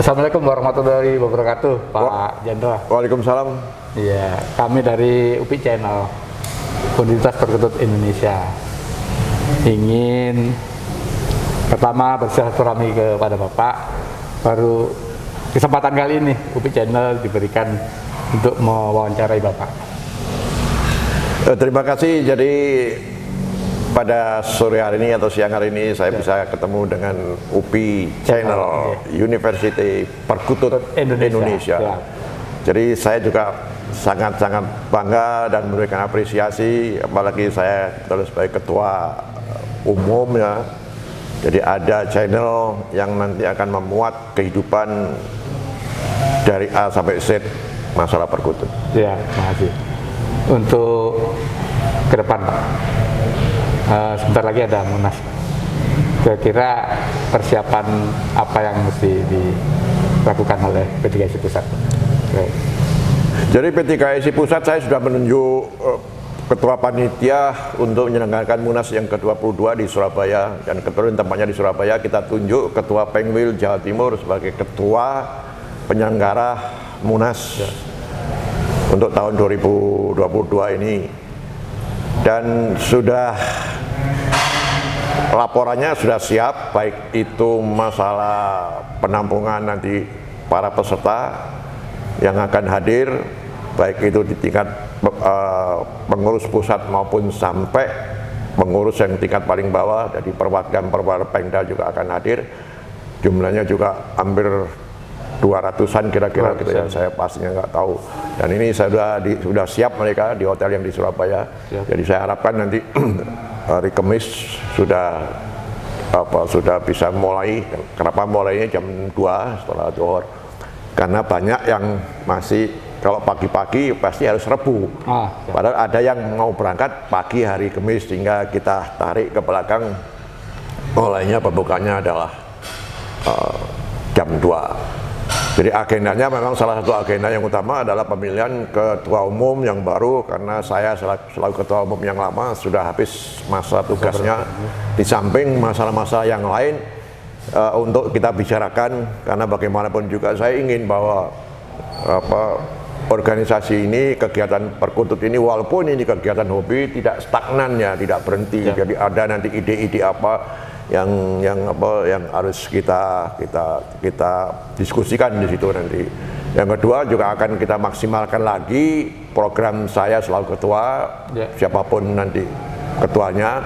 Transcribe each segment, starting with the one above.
Assalamualaikum warahmatullahi wabarakatuh, Pak Jenderal. Waalaikumsalam. Iya, kami dari UPI Channel, Universitas Perkutut Indonesia, ingin pertama bersilaturahmi kepada Bapak. Baru kesempatan kali ini UPI Channel diberikan untuk mewawancarai Bapak. Terima kasih. Jadi pada sore hari ini atau siang hari ini saya bisa ketemu dengan UPI Channel, University Perkutut Indonesia. Jadi saya juga sangat-sangat bangga dan memberikan apresiasi, apalagi saya terus sebagai ketua umum ya. Jadi ada channel yang nanti akan memuat kehidupan dari A sampai Z masalah perkutut. Ya, terima kasih. Untuk ke depan, Pak, sebentar lagi ada Munas. Kira-kira persiapan apa yang mesti dilakukan oleh PTKIC Pusat? Jadi PTKIC Pusat saya sudah menunjuk Ketua Panitia untuk menyelenggarakan Munas yang ke-22 di Surabaya, dan kebetulan tempatnya di Surabaya. Kita tunjuk Ketua Pengwil Jawa Timur sebagai Ketua Penyelenggara Munas untuk tahun 2022 ini. Dan sudah laporannya sudah siap, baik itu masalah penampungan nanti para peserta yang akan hadir, baik itu di tingkat pengurus pusat maupun sampai pengurus yang tingkat paling bawah, jadi perwakilan Pemda juga akan hadir. Jumlahnya juga hampir 200-an kira-kira gitu ya, saya pastinya nggak tahu. Dan ini sudah siap mereka di hotel yang di Surabaya. Jadi saya harapkan nanti hari Kamis sudah bisa mulai. Kenapa mulainya jam 2 setelah zuhur? Karena banyak yang masih, kalau pagi-pagi pasti harus Rebu. Padahal ada yang mau berangkat pagi hari Kamis, sehingga kita tarik ke belakang. Mulainya pembukanya adalah jam 2. Jadi agendanya memang salah satu agenda yang utama adalah pemilihan ketua umum yang baru, karena saya selalu ketua umum yang lama sudah habis masa tugasnya. Di samping masalah-masalah yang lain untuk kita bicarakan, karena bagaimanapun juga saya ingin bahwa organisasi ini, kegiatan perkutut ini, walaupun ini kegiatan hobi, tidak stagnan ya, tidak berhenti. Jadi ada nanti ide-ide apa yang harus kita diskusikan di situ nanti. Yang kedua juga akan kita maksimalkan lagi program saya selalu ketua, siapapun nanti ketuanya,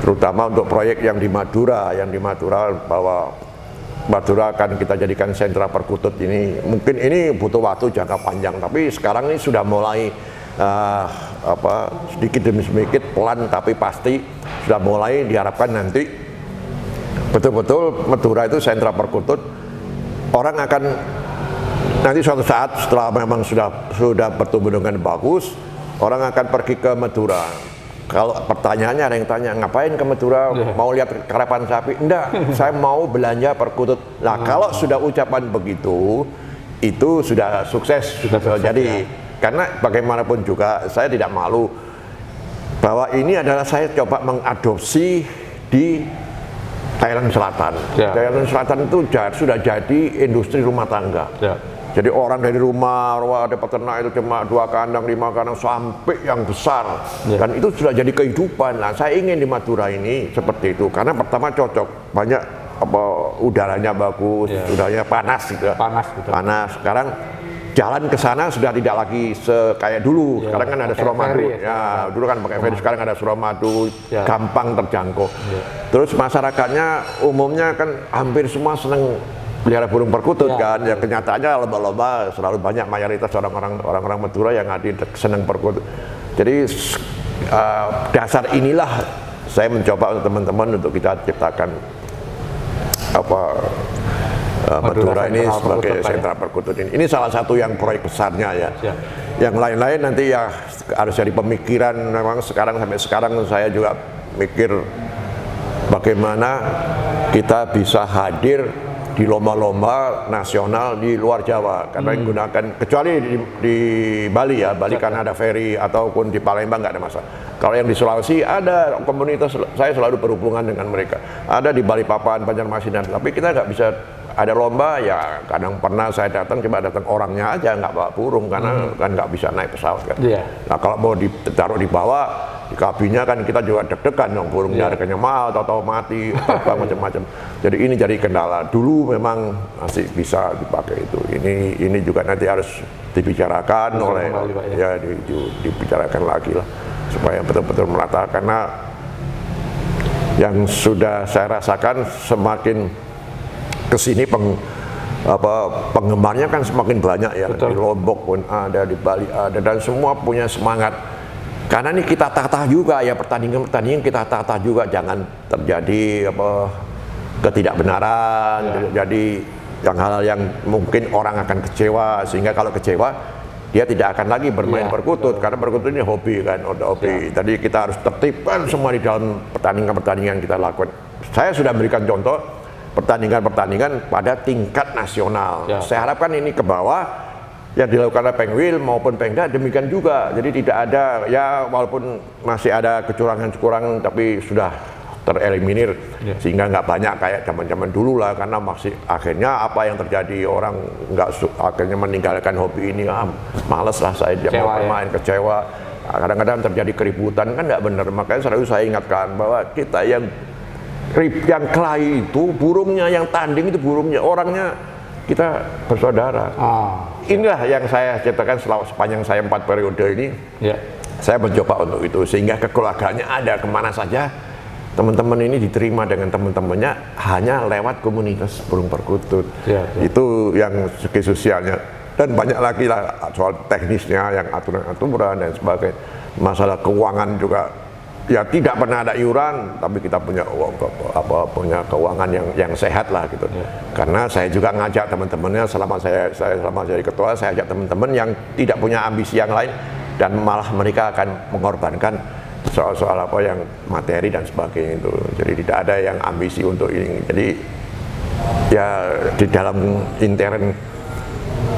terutama untuk proyek yang di Madura, bahwa Madura akan kita jadikan sentra perkutut ini. Mungkin ini butuh waktu jangka panjang, tapi sekarang ini sudah mulai sedikit demi sedikit, pelan tapi pasti sudah mulai. Diharapkan nanti betul-betul Madura itu sentra perkutut. Orang akan nanti suatu saat setelah memang sudah bertumbuh dengan bagus, orang akan pergi ke Madura. Kalau pertanyaannya ada yang tanya, ngapain ke Madura? Mau lihat karapan sapi? Enggak, saya mau belanja perkutut. Nah, kalau sudah ucapan begitu, itu sudah sukses. Jadi karena bagaimanapun juga saya tidak malu bahwa ini adalah saya coba mengadopsi di Thailand Selatan. Thailand Selatan itu sudah jadi industri rumah tangga. Jadi orang dari rumah, ada peternak itu cuma 2 kandang, 5 kandang, sampai yang besar. Dan itu sudah jadi kehidupan. Nah, saya ingin di Madura ini seperti itu, karena pertama cocok, banyak udaranya bagus, udaranya panas gitu. Panas. Sekarang jalan ke sana sudah tidak lagi kayak dulu. Sekarang kan ada Suramadu. Dulu kan pakai ferry, sekarang ada Suramadu, gampang terjangkau. Terus masyarakatnya umumnya kan hampir semua senang pelihara burung perkutut kan. Ya kenyataannya lomba-lomba selalu banyak, mayoritas orang-orang Madura yang hadir senang perkutut. Jadi dasar inilah saya mencoba untuk teman-teman untuk kita ciptakan Madura ini sebagai sentra perkutut ini. Ini salah satu yang proyek besarnya ya. Yang lain-lain nanti ya harus jadi pemikiran. Memang sampai sekarang saya juga mikir bagaimana kita bisa hadir di lomba-lomba nasional di luar Jawa, karena menggunakan, kecuali di Bali ya, Bali karena ada ferry, ataupun di Palembang nggak ada masalah. Kalau yang di Sulawesi ada komunitas, saya selalu berhubungan dengan mereka, ada di Balikpapan, Banjarmasin, tapi kita nggak bisa ada lomba ya kadang pernah saya datang cuma datang orangnya aja, nggak bawa burung karena kan nggak bisa naik pesawat kan. Iya. Nah kalau mau ditaruh di bawah di kabinnya kan kita juga deg-degan dong, burungnya harganya mahal, tahu-tahu mati, apa macam-macam. Jadi ini jadi kendala. Dulu memang masih bisa dipakai itu. Ini juga nanti harus dibicarakan oleh kembali, Pak, ya dibicarakan lagi lah supaya betul-betul merata, karena yang sudah saya rasakan semakin kesini penggemarnya kan semakin banyak ya. Betul. Di Lombok pun ada, di Bali ada, dan semua punya semangat. Karena ini kita tata juga ya, pertandingan kita tata juga, jangan terjadi ketidakbenaran, jadi yang hal-hal yang mungkin orang akan kecewa, sehingga kalau kecewa dia tidak akan lagi bermain perkutut, karena perkutut ini hobi kan, hobi. Tadi kita harus tertibkan semua di dalam pertandingan-pertandingan kita lakukan. Saya sudah berikan contoh pertandingan-pertandingan pada tingkat nasional. Saya harapkan ini ke bawah yang dilakukan oleh Pengwil maupun Pengda demikian juga. Jadi tidak ada ya, walaupun masih ada kecurangan-kecurangan tapi sudah tereliminir, sehingga nggak banyak kayak zaman-zaman dulu lah, karena masih akhirnya apa yang terjadi, orang nggak akhirnya meninggalkan hobi ini, males lah saya mau bermain, kecewa. Kadang-kadang terjadi keributan kan nggak benar. Makanya selalu saya ingatkan bahwa kita yang kelahi itu burungnya, yang tanding itu burungnya, orangnya kita bersaudara. Inilah yang saya ceritakan sepanjang saya 4 periode ini. Saya mencoba untuk itu, sehingga kekeluargaannya ada kemana saja. Teman-teman ini diterima dengan teman-temannya hanya lewat komunitas burung perkutut. Itu yang segi sosialnya. Dan banyak lagi lah soal teknisnya, yang aturan-aturan dan sebagainya. Masalah keuangan juga. Ya tidak pernah ada iuran, tapi kita punya punya keuangan yang sehat lah gitu. Karena saya juga ngajak teman-temannya, selama saya jadi ketua, saya ajak teman-teman yang tidak punya ambisi yang lain, dan malah mereka akan mengorbankan soal-soal apa yang materi dan sebagainya itu. Jadi tidak ada yang ambisi untuk ini. Jadi ya di dalam intern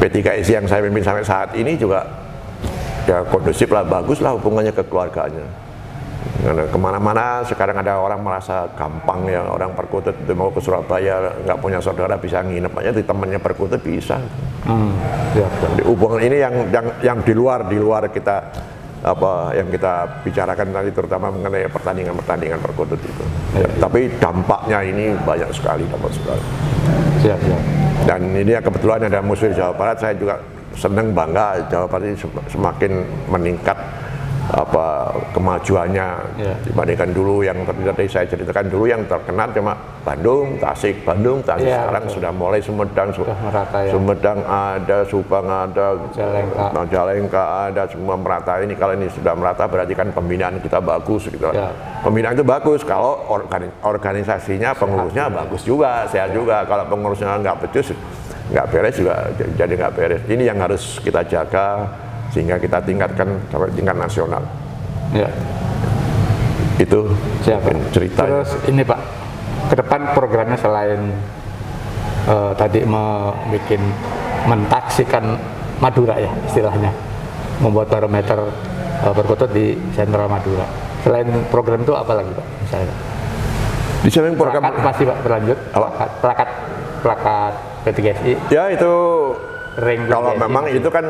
P3SI yang saya pimpin sampai saat ini juga ya kondusif lah, bagus lah hubungannya kekeluargaannya. Karena kemana-mana sekarang ada orang merasa gampang ya, orang perkutut itu mau ke Surabaya nggak punya saudara bisa nginep aja di temannya perkutut bisa. Di hubungan ini yang di luar kita yang kita bicarakan tadi, terutama mengenai pertandingan perkutut itu. Tapi dampaknya ini banyak sekali, Dan ini ya kebetulan ada musuh di Jawa Barat, saya juga senang, bangga Jawa Barat ini semakin meningkat kemajuannya dibandingkan dulu. Yang tadi saya ceritakan dulu yang terkenal cuma Bandung, Tasik, sekarang sudah mulai Sumedang, Sumedang ada, Subang ada, Majalengka ada, semua merata. Ini kalau ini sudah merata berarti kan pembinaan kita bagus gitu. Pembinaan itu bagus kalau organisasinya, pengurusnya bagus juga, sehat juga. Kalau pengurusnya nggak becus, nggak beres juga, jadi nggak beres. Ini yang harus kita jaga sehingga kita tingkatkan sampai tingkat nasional. Itu cerita. Terus ini Pak, ke depan programnya selain tadi mentaksikan Madura ya istilahnya, membuat barometer perkutut di Sentral Madura. Selain program itu apa lagi Pak misalnya? Di samping program masih Pak berlanjut. Plakat P3SI. Ya itu ring. Kalau memang itu kan,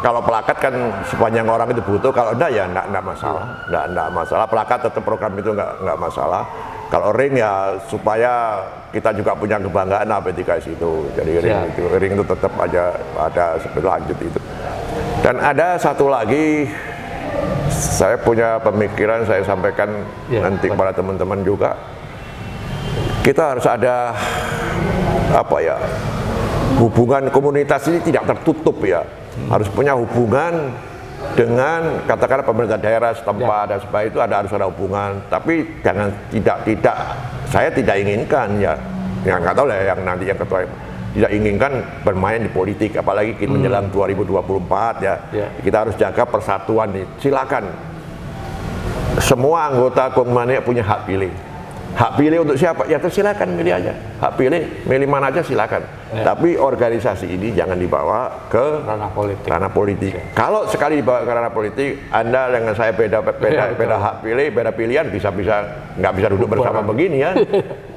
kalau plakat kan sepanjang orang itu butuh, kalau enggak ya enggak masalah. Enggak masalah, plakat tetap program itu enggak masalah. Kalau ring ya supaya kita juga punya kebanggaan P3SI itu. Jadi ring itu tetap aja ada lanjut itu. Dan ada satu lagi, saya punya pemikiran, saya sampaikan nanti kepada teman-teman juga. Kita harus ada hubungan komunitas ini tidak tertutup ya. Harus punya hubungan dengan katakanlah pemerintah daerah setempat dan supaya itu harus ada hubungan. Tapi jangan tidak saya tidak inginkan ya, yang nggak tahu lah yang nanti yang ketua tidak inginkan bermain di politik, apalagi kita menjelang 2024 ya. Kita harus jaga persatuan nih. Silakan semua anggota Kongmania punya hak pilih. Hak pilih untuk siapa? Ya silakan milih aja. Hak pilih, milih mana aja silakan. Tapi organisasi ini jangan dibawa ke ranah politik. Kalau sekali dibawa ke ranah politik, Anda dengan saya beda hak pilih, beda pilihan, bisa nggak bisa duduk bersama begini ya.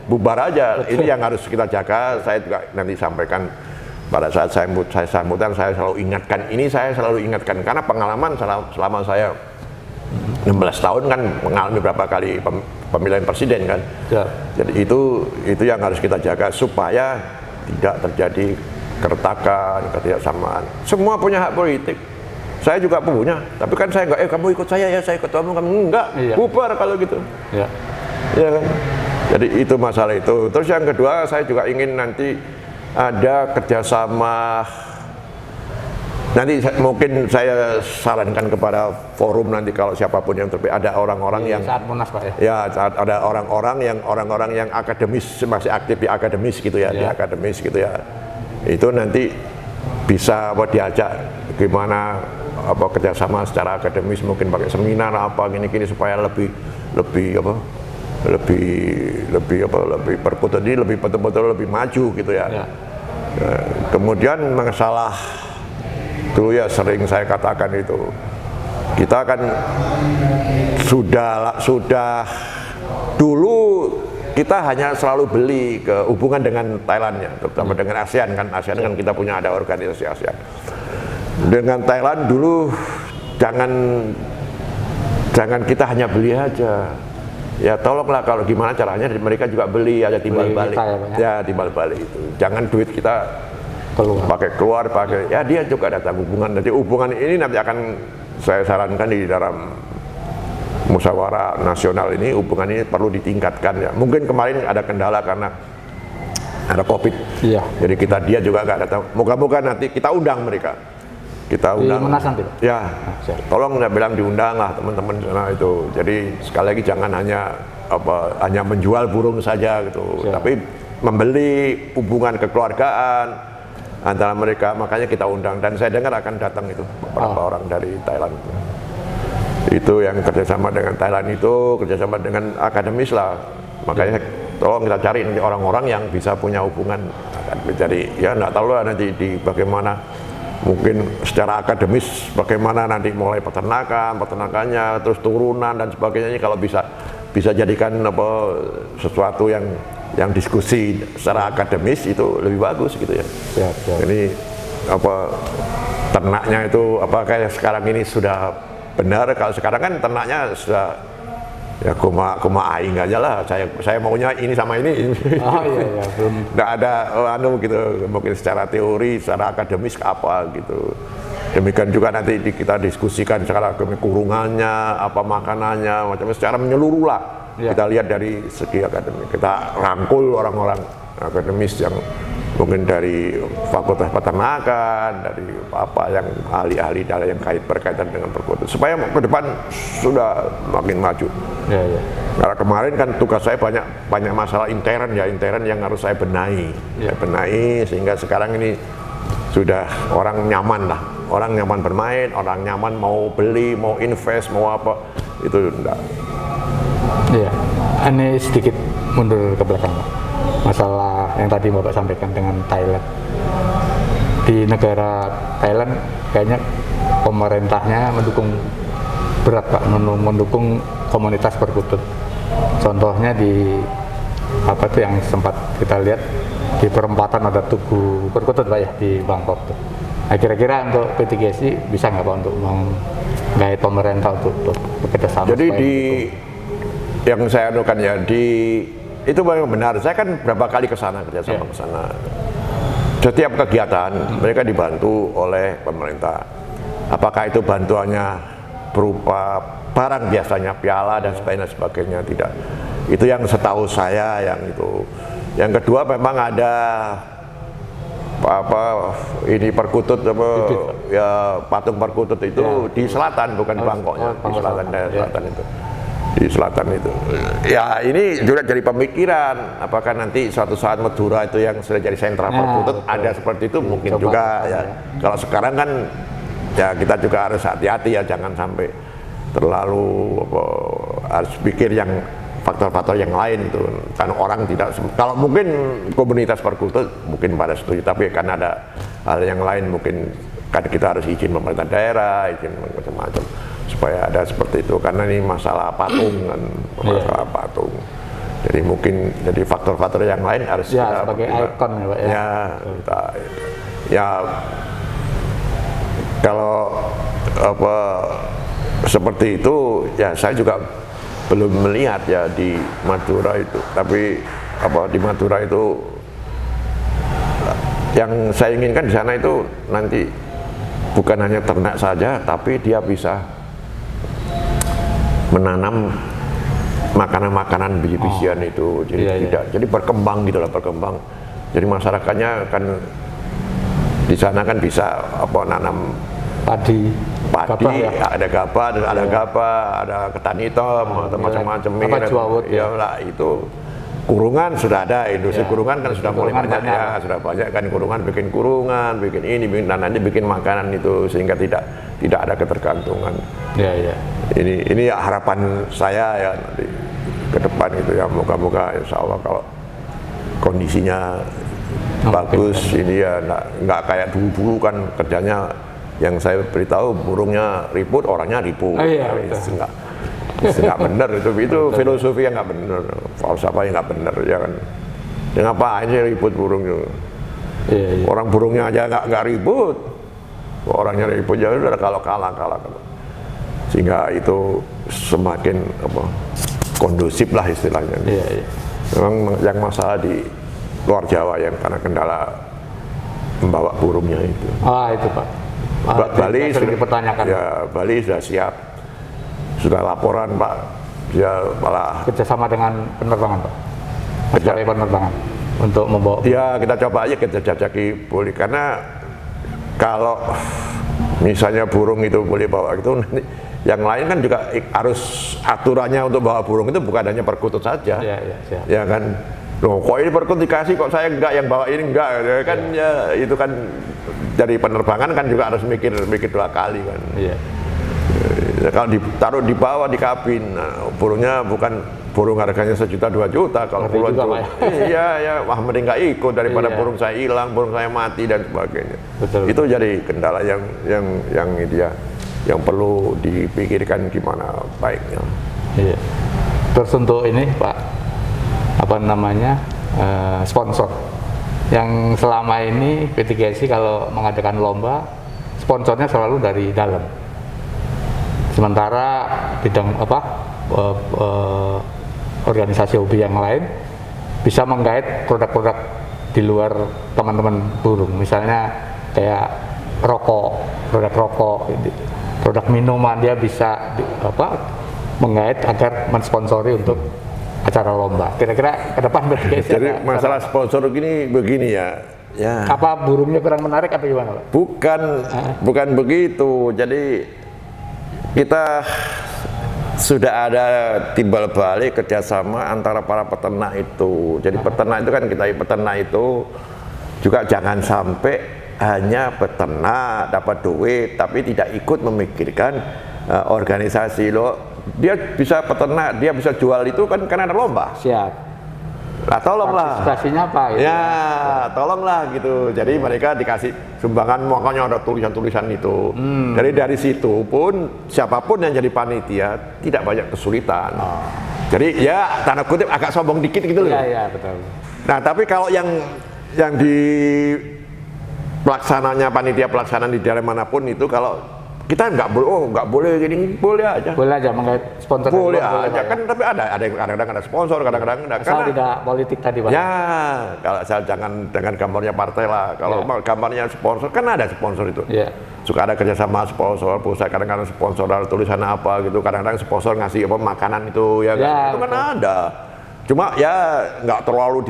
bubar aja. Ini yang harus kita jaga. Saya juga nanti sampaikan pada saat saya sambutan, saya selalu ingatkan. Ini saya selalu ingatkan karena pengalaman selama saya 16 tahun kan mengalami berapa kali pemilihan presiden kan. Ya. Jadi itu yang harus kita jaga supaya tidak terjadi keretakan, ketidaksamaan. Semua punya hak politik. Saya juga punya, tapi kan saya enggak, kamu ikut saya ya, saya ketua umum, kamu enggak, iya. bubar kalau gitu. Ya. Ya kan? Jadi itu masalah itu. Terus yang kedua, saya juga ingin nanti ada kerjasama. Nanti mungkin saya sarankan kepada forum nanti kalau siapapun yang terpilih, ada orang-orang yang saat Munas Pak ya. Ya, ada orang-orang yang akademis, masih aktif di akademis gitu ya, di akademis gitu ya. Itu nanti bisa diajak gimana kerjasama secara akademis, mungkin pakai seminar apa gini-gini supaya lebih berkutat, lebih betul-betul lebih maju gitu ya. Kemudian masalah dulu ya sering saya katakan itu, kita kan sudah dulu kita hanya selalu beli ke hubungan dengan Thailand ya, terutama dengan ASEAN kan kita punya ada organisasi ASEAN. Dengan Thailand dulu jangan kita hanya beli aja. Ya tolonglah kalau gimana caranya mereka juga beli aja timbal balik. Ya timbal balik itu. Jangan duit kita keluar pakai. Ya dia juga datang hubungan. Jadi hubungan ini nanti akan saya sarankan di dalam musyawarah nasional ini, hubungan ini perlu ditingkatkan ya. Mungkin kemarin ada kendala karena ada COVID. Iya. Jadi dia juga nggak datang. Moga-moga nanti kita undang mereka. Kita undang. Di Munas nanti, Pak? Ya. Tolong saya bilang diundang lah teman-teman sana itu. Jadi sekali lagi jangan hanya menjual burung saja gitu. Tapi membeli hubungan kekeluargaan antara mereka, makanya kita undang, dan saya dengar akan datang itu beberapa orang dari Thailand. Itu yang kerjasama dengan Thailand itu kerjasama dengan akademis lah, makanya tolong kita cari nanti orang-orang yang bisa punya hubungan. Jadi ya nggak tahu lah nanti di bagaimana, mungkin secara akademis bagaimana nanti mulai peternakannya, terus turunan dan sebagainya, kalau bisa jadikan sesuatu yang diskusi secara akademis itu lebih bagus gitu ya. Ini ternaknya itu kayak sekarang ini sudah benar. Kalau sekarang kan ternaknya sudah ya kuma aing aja lah. Saya maunya ini sama ini. Belum. Nggak ada gitu, mungkin secara teori, secara akademis apa gitu. Demikian juga nanti kita diskusikan secara kurungannya, apa makanannya, macamnya secara menyeluruh lah. Kita lihat dari segi akademik, kita rangkul orang-orang akademis yang mungkin dari fakultas peternakan, dari yang ahli-ahli yang berkaitan dengan perkutan, supaya ke depan sudah makin maju. Karena kemarin kan tugas saya banyak masalah intern yang harus saya benahi, sehingga sekarang ini sudah orang nyaman lah, orang nyaman bermain, orang nyaman mau beli, mau invest, mau apa, itu enggak. Iya, ini sedikit mundur ke belakang, Pak. Masalah yang tadi Bapak sampaikan dengan Thailand. Di negara Thailand kayaknya pemerintahnya mendukung berat, Pak, mendukung komunitas perkutut. Contohnya di yang sempat kita lihat di perempatan ada tugu perkutut, Pak ya, di Bangkok tuh. Nah, kira-kira untuk P3GSI bisa nggak, Pak, untuk menggait pemerintah untuk bekerja sama? Jadi yang saya anukan ya, itu memang benar. Saya kan berapa kali ke sana, kerjasama ke sana. Setiap kegiatan mereka dibantu oleh pemerintah. Apakah itu bantuannya berupa barang biasanya, piala dan sebagainya, tidak. Itu yang setahu saya yang itu. Yang kedua memang ada ini perkutut patung perkutut itu di selatan, bukan di Bangkoknya, di selatan, daerah selatan itu. Di selatan itu. Ya ini juga jadi pemikiran, apakah nanti suatu saat Madura itu yang sudah jadi sentra perkutut ada seperti itu, mungkin juga ya. Kalau sekarang kan ya kita juga harus hati-hati ya, jangan sampai terlalu harus pikir yang faktor-faktor yang lain itu. Kan orang tidak, kalau mungkin komunitas perkutut mungkin pada setuju, tapi kan ada hal yang lain, mungkin kan kita harus izin pemerintah daerah, izin macam-macam supaya ada seperti itu, karena ini masalah patung kan, masalah patung. Jadi mungkin jadi faktor-faktor yang lain harus Ya, kita sebagai pertimbangkan. ikon ya Pak ya. Ya kalau apa seperti itu ya saya juga belum melihat ya di Madura itu. Tapi apa di Madura itu yang saya inginkan di sana itu nanti bukan hanya ternak saja, tapi dia bisa menanam makanan-makanan biji-bijian itu, jadi tidak, jadi berkembang gitulah, berkembang. Jadi masyarakatnya kan di sana kan bisa apa nanam Padi, padi, ada gabah, ada ketan hitam atau macam-macam. Ya lah itu kurungan sudah ada, industri kurungan kan sudah mulai banyak ya, sudah banyak kan kurungan, bikin ini, dan nanti bikin makanan itu sehingga tidak ada ketergantungan. Ini ya harapan saya ya nanti ke depan gitu ya, moga-moga insya Allah kalau kondisinya bagus ini ya nggak kayak dulu kan kerjanya yang saya beritahu burungnya ribut, orangnya ribut. Nggak benar itu filosofi yang nggak benar, falsafah yang nggak benar ya kan. Ya ngapain sih ribut burung itu? Orang burungnya aja nggak ribut, orangnya ribut ya udah kalau kalah. Sehingga itu semakin apa, kondusif lah istilahnya. Memang yang masalah di luar Jawa yang karena kendala membawa burungnya itu. Itu Pak. Bali sudah dipertanyakan. Ya Bali sudah siap, sudah laporan Pak. Ya malah kerjasama dengan penerbangan Pak. Maskapai penerbangan untuk membawa. Ya kita coba aja kita jajaki boleh, karena kalau misalnya burung itu boleh bawa itu nanti yang lain kan juga harus aturannya untuk bawa burung itu bukan hanya perkutut saja. Ya kan, loh kok ini perkutut dikasih kok saya enggak, yang bawa ini enggak ya kan. Ya itu kan dari penerbangan kan juga harus mikir dua kali kan. Ya, kalau ditaruh di bawah di kabin, nah, burungnya bukan burung harganya 1 juta 2 juta, kalau puluhan juta. Iya, wah mending nggak ikut daripada burung saya hilang, burung saya mati dan sebagainya. Itu jadi kendala yang dia yang perlu dipikirkan gimana baiknya. Terus untuk ini Pak, apa namanya, sponsor yang selama ini PTGSI kalau mengadakan lomba sponsornya selalu dari dalam, sementara bidang organisasi hobi yang lain bisa menggait produk-produk di luar teman-teman burung, misalnya kayak produk rokok, produk minuman, dia bisa menggait agar mensponsori untuk acara lomba. Kira-kira ke depan jadi masalah sponsor begini ya. Apa burungnya kurang menarik atau gimana Pak? Bukan begitu. Jadi kita sudah ada timbal balik kerjasama antara para peternak itu. Jadi peternak itu kan peternak itu juga jangan sampai hanya peternak dapat duit tapi tidak ikut memikirkan organisasi loh. Dia bisa peternak, dia bisa jual itu kan karena ada lomba. Siap. Nah, tolonglah. Partisipasinya apa? Gitu. Ya, tolonglah gitu. Jadi mereka dikasih sumbangan, makanya ada tulisan-tulisan itu. Jadi dari situ pun siapapun yang jadi panitia tidak banyak kesulitan. Jadi ya tanda kutip agak sombong dikit gitu loh. Iya, betul. Nah, tapi kalau yang di pelaksananya, panitia pelaksanaan di daerah manapun itu, kalau kita nggak boleh jadi boleh aja menggait sponsor boleh aja kan, tapi ada kadang-kadang ada sponsor, kadang-kadang enggak, asal tidak politik tadi Pak. Ya kalau asal jangan dengan gambarnya partai lah, kalau gambarnya sponsor kan ada sponsor itu. Suka ada kerjasama sponsor pusat, kadang-kadang sponsor ada tulisan apa gitu, kadang-kadang sponsor ngasih apa makanan itu ya kan, itu kan ada, cuma ya nggak terlalu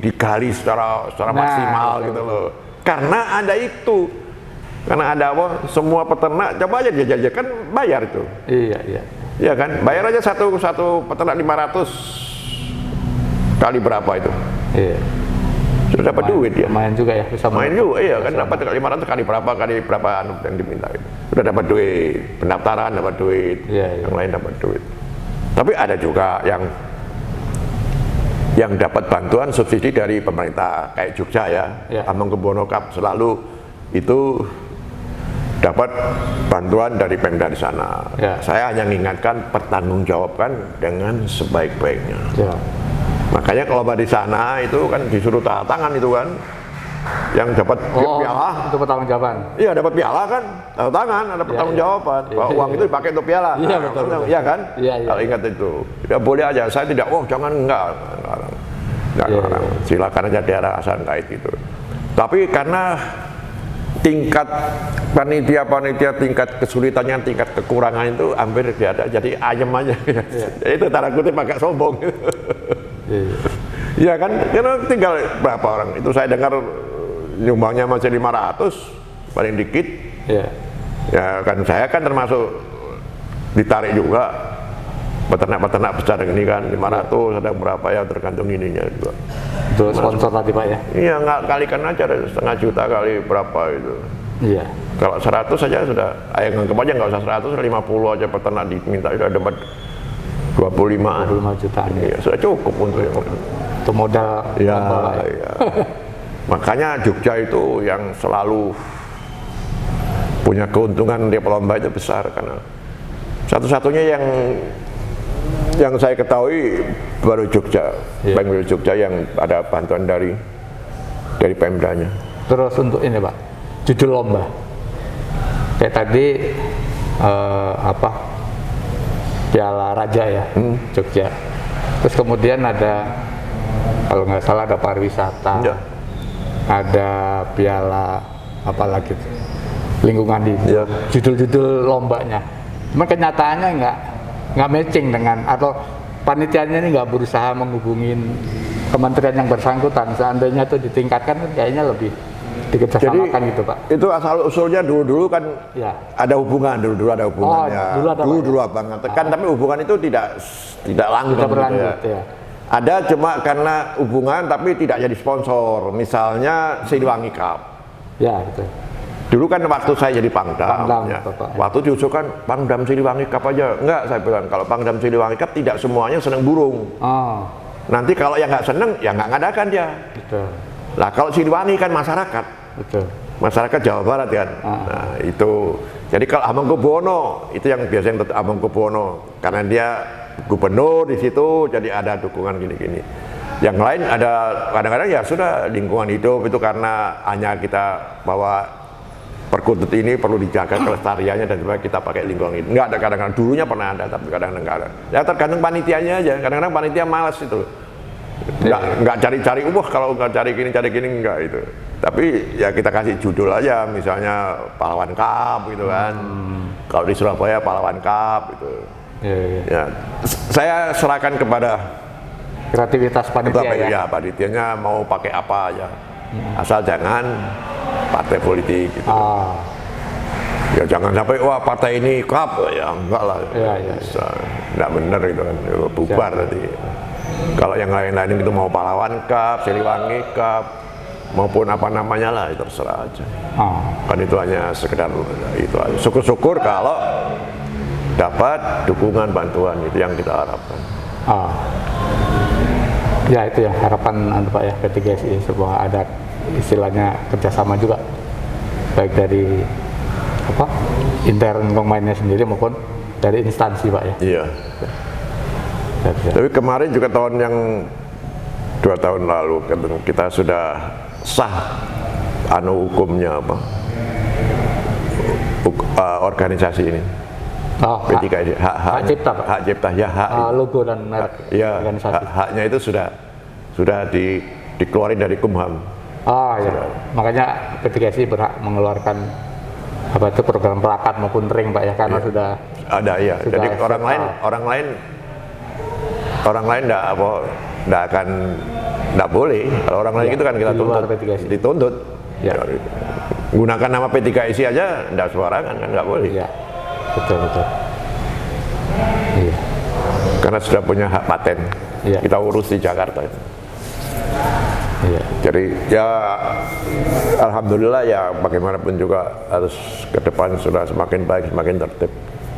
digali secara maksimal gitu loh, karena ada itu. Karena ada apa, semua peternak coba aja dia kan bayar itu. Iya kan, bayar aja satu peternak 500 kali berapa itu. Sudah dapat duit ya. Main juga ya, bisa main juga, iya kan, dapat 500 kali berapa yang diminta itu. Sudah dapat duit, pendaftaran dapat duit, yang lain dapat duit. Tapi ada juga yang dapat bantuan subsidi dari pemerintah, kayak Jogja ya, Hamengkubuwono Cup selalu itu dapat bantuan dari Pemda di sana. Saya hanya mengingatkan pertanggungjawabkan dengan sebaik-baiknya. Makanya kalau di sana itu kan disuruh tanda tangan itu kan, yang dapat piala. Itu pertanggungjawaban. Iya dapat piala kan, tanda tangan, ada pertanggungjawaban. Bahwa uang itu dipakai untuk piala. Iya betul. Iya kan? Iya. Kalau ingat itu, tidak boleh aja. Saya tidak, jangan enggak. Silakan aja daerah asal kait gitu. Tapi karena tingkat panitia tingkat kesulitannya, tingkat kekurangan itu hampir tidak ada, jadi ayam aja. Itu tanda kutip agak sombong. Iya kan, karena tinggal berapa orang, itu saya dengar nyumbangnya masih 500 paling dikit. Ya kan saya kan termasuk ditarik juga, peternak-peternak besar ini kan 500 ada berapa ya, tergantung ininya juga. Itu sponsor tadi Pak ya? Iya, nggak kalikan aja, 1,5 juta kali berapa itu. Iya. Kalau 100 saja sudah, nganggep aja nggak usah 100, 50 aja peternak diminta, sudah dapat 25 jutaan. Iya, sudah cukup untuk yang itu modal. Ya, ya. Makanya Jogja itu yang selalu punya keuntungan di lomba itu besar, karena satu-satunya yang saya ketahui baru Jogja, Baru Jogja yang ada bantuan dari Pemdanya. Terus untuk ini Pak, judul lomba kayak tadi Piala Raja ya, Jogja. Terus kemudian ada, kalau nggak salah ada pariwisata, ada piala apa lagi, lingkungan hidup. Judul-judul lombanya, cuma kenyataannya nggak matching dengan, atau panitianya ini nggak berusaha menghubungin kementerian yang bersangkutan. Seandainya itu ditingkatkan kan kayaknya lebih dikerjasamakan gitu Pak. Itu asal usulnya dulu kan ada hubungan, dulu ada hubungannya. Dulu banget. Kan tapi hubungan itu tidak langgeng gitu ya. Ada cuma karena hubungan tapi tidak jadi sponsor. Misalnya Siliwangi Cup. Ya betul. Dulu kan waktu saya jadi Pangdam waktu diusulkan Pangdam Siliwangi Cup aja. Enggak, saya bilang kalau Pangdam Siliwangi Cup tidak semuanya seneng burung. Nanti kalau yang nggak seneng ya nggak ngadakan dia. Betul. Lah kalau Siliwangi kan masyarakat. Betul. Masyarakat Jawa Barat kan. Nah itu. Jadi kalau Hamengkubuwono itu yang biasanya Hamengkubuwono, karena dia gubernur di situ, jadi ada dukungan gini-gini. Yang lain ada kadang-kadang ya sudah lingkungan hidup itu, karena hanya kita bahwa perkutut ini perlu dijaga kelestariannya dan juga kita pakai lingkungan hidup. Enggak ada, kadang-kadang dulunya pernah ada tapi kadang-kadang enggak ada. Ya tergantung panitianya aja. Kadang-kadang panitia malas itu. Enggak cari-cari, kalau enggak cari gini enggak itu. Tapi ya kita kasih judul aja, misalnya Pahlawan Cup gitu kan. Kalau di Surabaya Pahlawan Cup gitu. Ya, saya serahkan kepada kreativitas panitia ya. Ya, panitianya mau pakai apa aja. Asal jangan partai politik gitu. Ya jangan sampai wah partai ini cup, ya enggak lah. Enggak benar itu kan, bubar nanti. Kalau yang lain-lain itu mau Pahlawan Cup, Siliwangi Cup, maupun apa namanya lah, itu terserah aja. Kan itu hanya sekedar itu aja. Syukur-syukur kalau dapat dukungan bantuan, itu yang kita harapkan. Ya itu yang harapan Pak ya, P3SI sebuah ada istilahnya kerjasama juga, baik dari intern pemainnya sendiri maupun dari instansi Pak ya. Iya. Tapi kemarin juga tahun yang 2 tahun lalu kita sudah sah hukumnya organisasi ini. P3SI, hak cipta Pak. Hak cipta ya, logo dan merek organisasi. Haknya itu sudah dikeluarin dari Kumham. Ya. Makanya P3SI berhak mengeluarkan program pelakat maupun ring Pak ya, karena sudah ada ya. Jadi orang lain enggak boleh. Kalau orang lain itu kan kita dituntut. Ya. Gunakan nama P3SI aja enggak sembarangan kan, enggak boleh. Ya. Betul. Iya. Karena sudah punya hak paten. Ya. Kita urus di Jakarta. Iya. Jadi ya alhamdulillah ya, bagaimanapun juga harus ke depan sudah semakin baik, semakin tertib.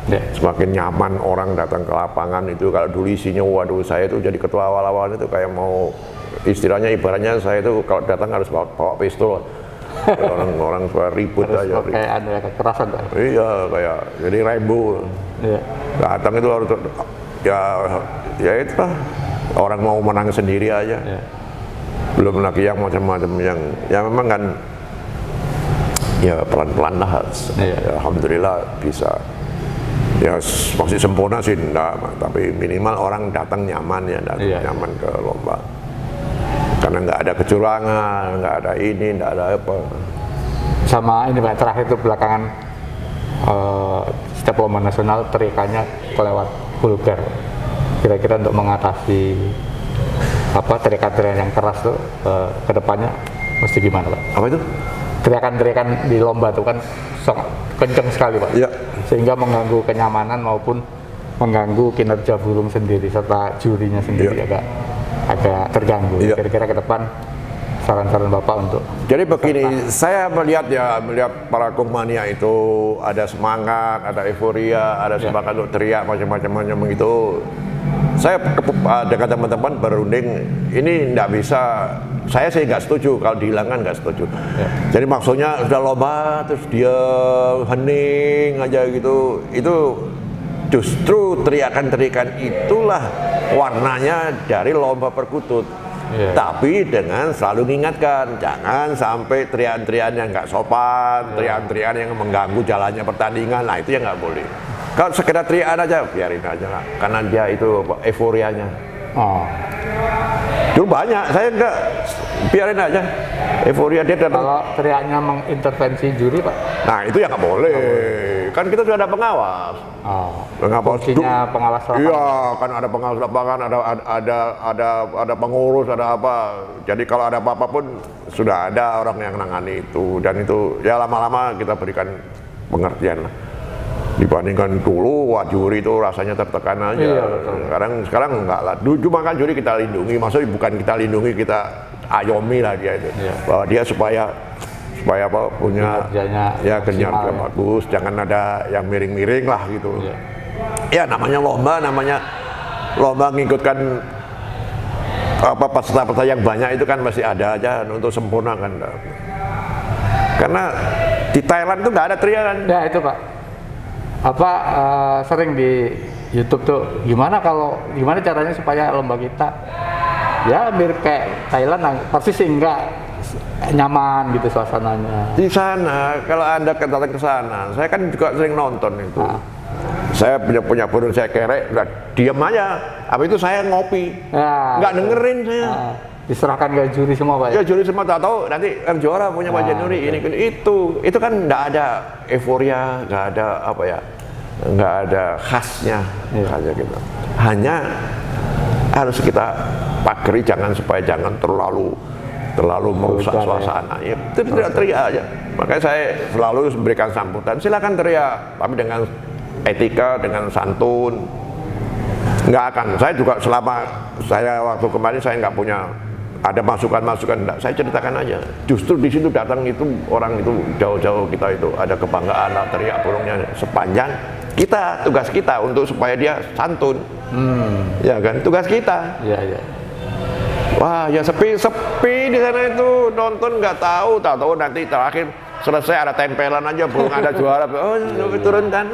Ya. Semakin nyaman orang datang ke lapangan itu. Kalau dulu isinya waduh, saya itu jadi ketua awal-awal itu kayak mau istilahnya, ibaratnya saya itu kalau datang harus bawa pistol. Orang ribut aja. Kayak kekerasan Pak. Iya, kayak jadi Rambo. Iya. Datang itu harus ya itulah orang mau menang sendiri aja. Ya. Belum lagi yang macam-macam yang ya memang kan ya pelan-pelan lah. Iya. Ya, alhamdulillah bisa. Ya masih sempurna sih enggak, tapi minimal orang datang nyaman ya, datang Iya. nyaman ke lomba. Karena nggak ada kecurangan, nggak ada ini, nggak ada apa. Sama ini Pak, terakhir itu belakangan setiap lomba nasional teriakannya kelewat vulgar. Kira-kira untuk mengatasi teriakan-teriakan yang keras tuh ke depannya mesti gimana Pak? Apa itu? Teriakan-teriakan di lomba tuh kan sangat kenceng sekali Pak. Iya. Sehingga mengganggu kenyamanan maupun mengganggu kinerja burung sendiri serta jurinya sendiri Iya. agak terganggu. Iya. Kira-kira ke depan saran-saran Bapak untuk Jadi begini, saya melihat para Kumania itu ada semangat, ada euforia, ada semangat untuk teriak macam-macam begitu. Saya dengan teman-teman berunding, ini tidak bisa. Saya sih nggak setuju kalau dihilangkan, nggak setuju. Ya. Jadi maksudnya sudah lomba terus dia hening aja gitu, itu justru teriakan-teriakan itulah warnanya dari lomba perkutut. Iya. Tapi dengan selalu mengingatkan, jangan sampai teriakan-teriakan yang nggak sopan, teriakan-teriakan yang mengganggu jalannya pertandingan, nah itu yang nggak boleh. Kalau sekedar teriakan aja, biarin aja lah, karena dia itu euforianya. Oh. Dulu banyak, saya enggak, biarin aja, euforia dia datang. Kalau teriaknya mengintervensi juri Pak? Nah itu yang nggak boleh, kan kita sudah ada pengawas. Oh. Pengawas Fungsinya pengawas lapangan. Iya, kan ada pengawas lapangan, ada pengurus, ada apa. Jadi kalau ada apa-apa pun sudah ada orang yang menangani itu, dan itu ya lama-lama kita berikan pengertian lah. Dibandingkan dulu, wah juri itu rasanya tertekan aja. Iya, betul. Sekarang enggak lah. Dulu cuma kan juri kita lindungi, maksudnya bukan kita lindungi, kita ayomi lah dia itu. Iya. Bahwa dia supaya apa punya Kinerjanya ya maksimal, kinerja ya. bagus, jangan ada yang miring-miring lah gitu. Iya. Ya namanya lomba ngikutkan peserta-peserta yang banyak itu kan masih ada aja untuk sempurna kan. Karena di Thailand tuh nggak ada teriakan. Ya itu Pak. Sering di YouTube tuh gimana caranya supaya lomba kita ya mirip kayak Thailand persis sehingga nyaman gitu suasananya. Di sana, kalau Anda datang ke sana, saya kan juga sering nonton itu. Saya punya burung saya kerek, udah diam aja. Apa itu saya ngopi, Ya, nggak dengerin saya. diserahkan ke juri semua Pak. Ya juri semua tak tahu nanti yang juara punya Pak Januri ini itu kan nggak ada euforia, nggak ada apa ya, nggak ada khasnya aja gitu. Hanya harus kita pagari supaya jangan terlalu merusak suasana. Ya, tidak teriak aja. Makanya saya selalu memberikan sambutan. Silakan teriak, tapi dengan etika, dengan santun. Nggak akan. Saya juga selama saya waktu kemarin saya nggak punya ada masukan-masukan, enggak. Saya ceritakan aja. Justru di situ datang itu orang itu jauh-jauh kita itu ada kebanggaan, teriak burungnya sepanjang kita tugas kita untuk supaya dia santun. Ya kan, tugas kita. Iya. Wah, ya sepi di sana itu nonton nggak tahu nanti terakhir selesai ada tempelan aja burung ada juara. Oh, turunkan.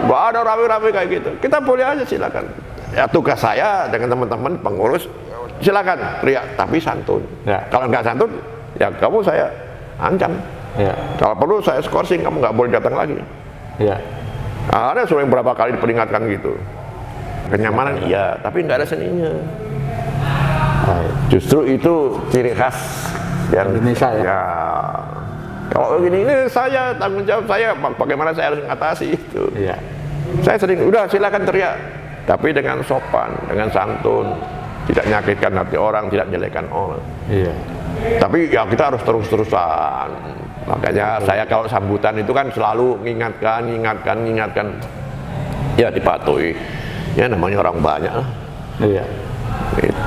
Nggak ada rame-rame kayak gitu. Kita boleh aja silakan. Ya tugas saya dengan teman-teman pengurus silakan teriak tapi santun. Ya. Kalau nggak santun, ya kamu saya ancam. Ya. Kalau perlu saya skorsing, kamu nggak boleh datang lagi. Ya. Ada sering berapa kali diperingatkan gitu. Kenyamanan iya, tapi nggak ada seninya. Justru itu ciri khas yang Indonesia ya. Ya. Kalau begini ini saya tanggung jawab saya, bagaimana saya harus mengatasi itu. Iya. Saya sering udah silakan teriak, tapi dengan sopan, dengan santun, tidak menyakitkan hati orang, tidak menjelekkan orang. Iya. Tapi ya kita harus terus-terusan. Makanya saya kalau sambutan itu kan selalu mengingatkan. Ya dipatuhi. Ya namanya orang banyak lah. Iya. Gitu.